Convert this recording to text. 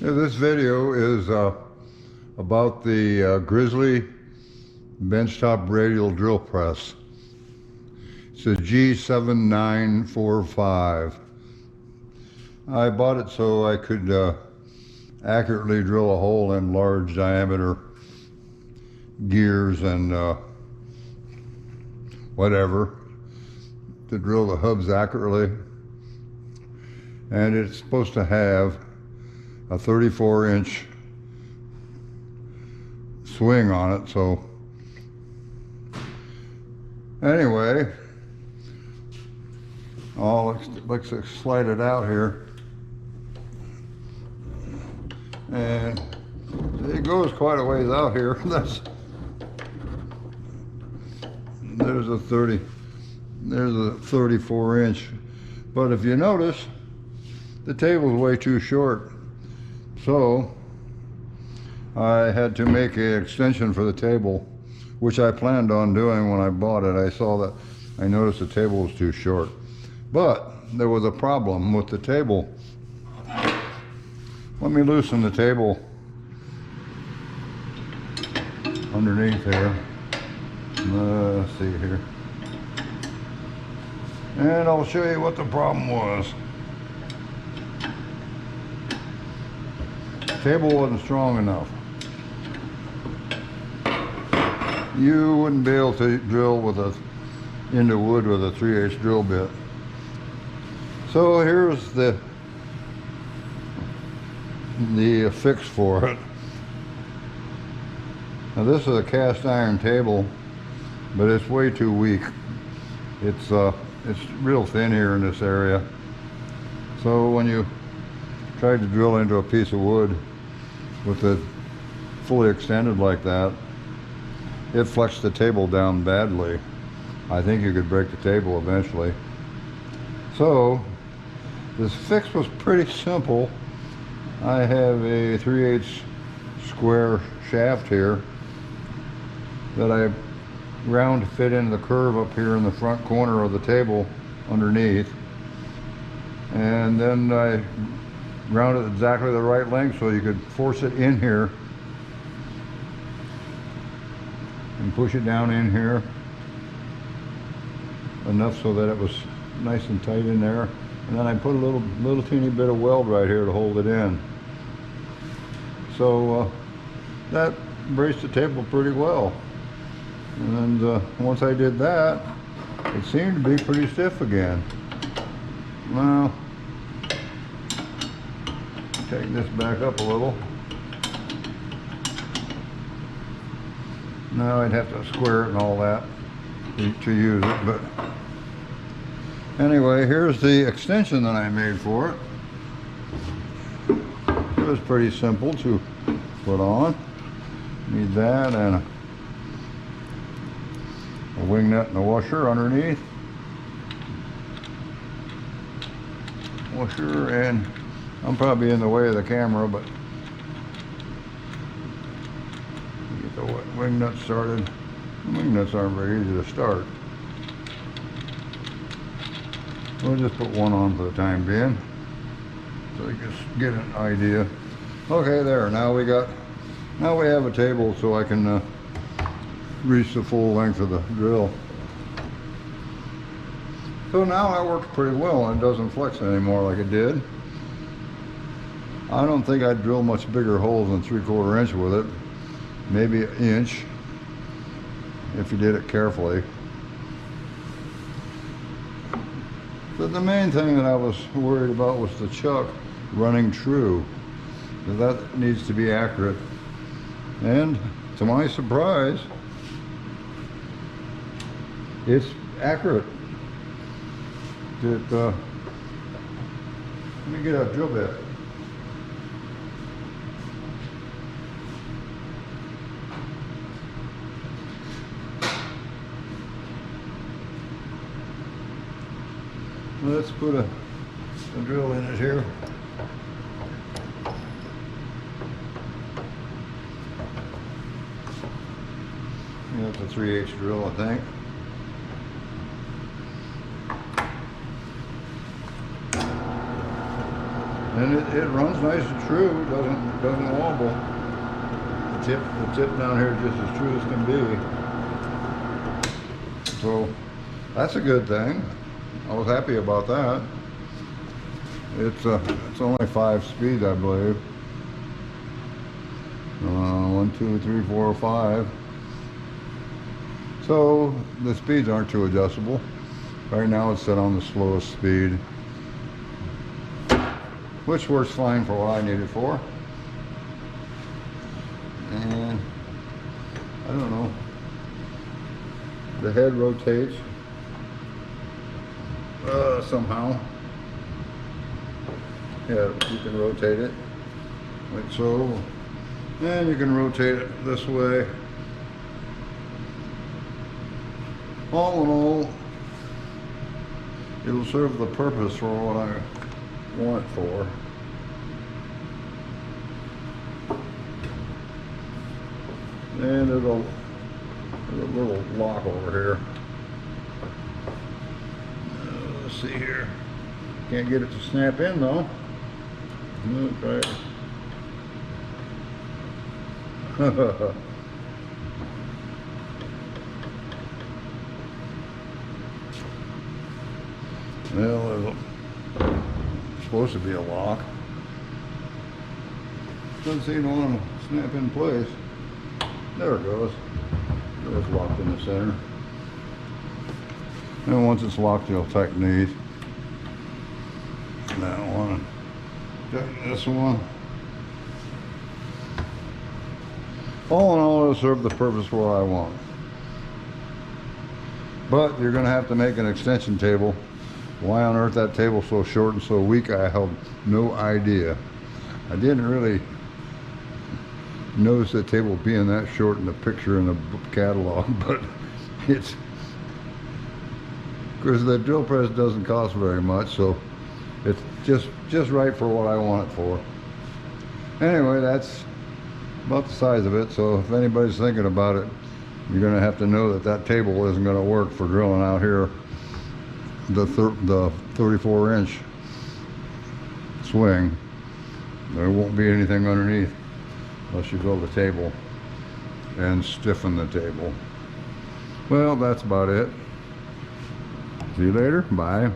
This video is about the Grizzly benchtop radial drill press. It's a G7945. I bought it so I could accurately drill a hole in large diameter gears and whatever, to drill the hubs accurately. And it's supposed to have a 34-inch swing on it. So anyway, let's slide it out here, and it goes quite a ways out here. There's a 34-inch, but if you notice, the table's way too short. So I had to make an extension for the table, which I planned on doing when I bought it. I noticed the table was too short. But there was a problem with the table. Let me loosen the table underneath here. Let's see here. And I'll show you what the problem was. The table wasn't strong enough. You wouldn't be able to drill into wood with a 3/8 drill bit. So here's the fix for it. Now this is a cast iron table, but it's way too weak. It's real thin here in this area. So when you try to drill into a piece of wood with it fully extended like that, it flexed the table down badly. I think you could break the table eventually. So this fix was pretty simple. I have a 3/8 square shaft here that I round fit into the curve up here in the front corner of the table underneath, and then I round it exactly the right length so you could force it in here and push it down in here enough so that it was nice and tight in there. And then I put a little teeny bit of weld right here to hold it in. So that braced the table pretty well. And once I did that, it seemed to be pretty stiff again. Now, take this back up a little. Now I'd have to square it and all that to use it, but anyway, here's the extension that I made for it. It was pretty simple to put on. Need that and a wing nut and a washer underneath. Washer, and I'm probably in the way of the camera, but get the wing nut started. The wing nuts aren't very easy to start. We'll just put one on for the time being, so you just get an idea. Okay, there. Now we have a table so I can reach the full length of the drill. So now that works pretty well, and it doesn't flex anymore like it did. I don't think I'd drill much bigger holes than 3/4 inch with it. Maybe an inch if you did it carefully. But the main thing that I was worried about was the chuck running true. That needs to be accurate. And to my surprise, it's accurate. Let me get a drill bit. Let's put a drill in it here. That's a 3/8 drill, I think. And it runs nice and true, doesn't wobble. The tip down here is just as true as can be. So that's a good thing. I was happy about that. It's only 5 speeds, I believe. 1, 2, 3, 4, 5. So the speeds aren't too adjustable. Right now it's set on the slowest speed, which works fine for what I need it for. And I don't know, the head rotates somehow. Yeah, you can rotate it like so, and you can rotate it this way. All in all, it'll serve the purpose for what I want it for. And there's a little lock over here. Let's see here. Can't get it to snap in though. Okay. Well, there's supposed to be a lock. Doesn't seem to want to snap in place. There it goes. It's locked in the center. And once it's locked, you'll tighten these. That one. Tighten this one. All in all, it'll serve the purpose for what I want. But you're going to have to make an extension table. Why on earth that table's so short and so weak, I have no idea. I didn't really notice the table being that short in the picture in the catalog, but it's because the drill press doesn't cost very much, so it's just right for what I want it for. Anyway, that's about the size of it, so if anybody's thinking about it, you're going to have to know that that table isn't going to work for drilling out here the 34-inch swing. There won't be anything underneath unless you build a table and stiffen the table. Well, that's about it. See you later. Bye.